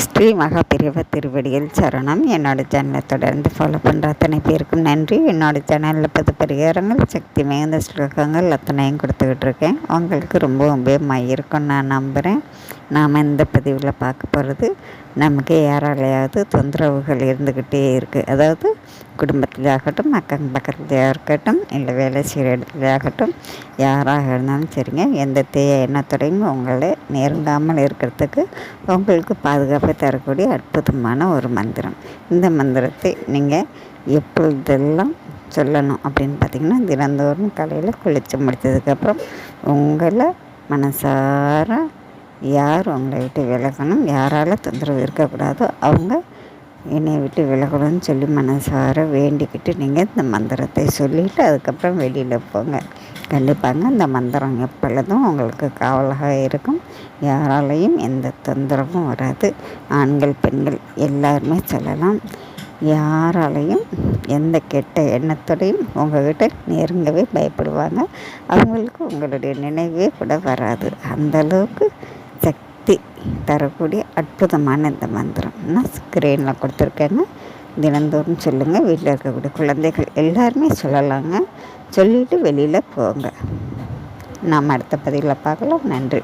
ஸ்ரீ மகாபிரிவ திருவடிகள் சரணம். என்னோடய சேனலை தொடர்ந்து ஃபாலோ பண்ணுற அத்தனை பேருக்கும் நன்றி. என்னோடய சேனலில் 10 பரிகாரங்கள், சக்தி மிகுந்த ஸ்லோகங்கள் அத்தனையும் கொடுத்துக்கிட்டு இருக்கேன். உங்களுக்கு ரொம்ப உபயோகமாக இருக்கும்னு நான் நம்புகிறேன். நாம் இந்த பதிவில் பார்க்க போகிறது, நமக்கு யாராலையாவது தொந்தரவுகள் இருந்துக்கிட்டே இருக்குது. அதாவது குடும்பத்தில் ஆகட்டும், அக்கம் பக்கத்துலேயே இருக்கட்டும், இல்லை வேலை செய்கிற இடத்துல ஆகட்டும், யாராக இருந்தாலும் சரிங்க, எந்த தீய எண்ணத்தோடையும் உங்களை நெருங்காமல் இருக்கிறதுக்கு உங்களுக்கு பாதுகாப்பை தரக்கூடிய அற்புதமான ஒரு மந்திரம். இந்த மந்திரத்தை நீங்கள் எப்பொழுதெல்லாம் சொல்லணும் அப்படின்னு பார்த்திங்கன்னா, தினந்தோறும் காலையில் குளித்து முடித்ததுக்கப்புறம் உங்களை மனசார யார் உங்களை விட்டு விலகணும், யாரால் தொந்தரவு இருக்கக்கூடாதோ அவங்க என்னை விட்டு விலகணும்னு சொல்லி மனசார வேண்டிக்கிட்டு நீங்கள் இந்த மந்திரத்தை சொல்லிவிட்டு அதுக்கப்புறம் வெளியில் போங்க. கண்டிப்பாங்க இந்த மந்திரம் எப்பொழுதும் உங்களுக்கு காவலாக இருக்கும். யாராலையும் எந்த தொந்தரவும் வராது. ஆண்கள் பெண்கள் எல்லாருமே சொல்லலாம். யாராலையும் எந்த கெட்ட எண்ணத்தோடையும் உங்கள்கிட்ட நெருங்கவே பயப்படுவாங்க. அவங்களுக்கு உங்களுடைய நினைவே கூட வராது. அந்தளவுக்கு சக்தி தரக்கூடிய அற்புதமான இந்த மந்திரம் நான் ஸ்க்ரீனில் கொடுத்துருக்கேங்க. தினந்தோறும் சொல்லுங்கள். வீட்டில் இருக்கக்கூடிய குழந்தைகள் எல்லாருமே சொல்லலாங்க. சொல்லிவிட்டு வெளியில் போங்க. நாம் அடுத்த பதிவில் பார்க்கலாம். நன்றி.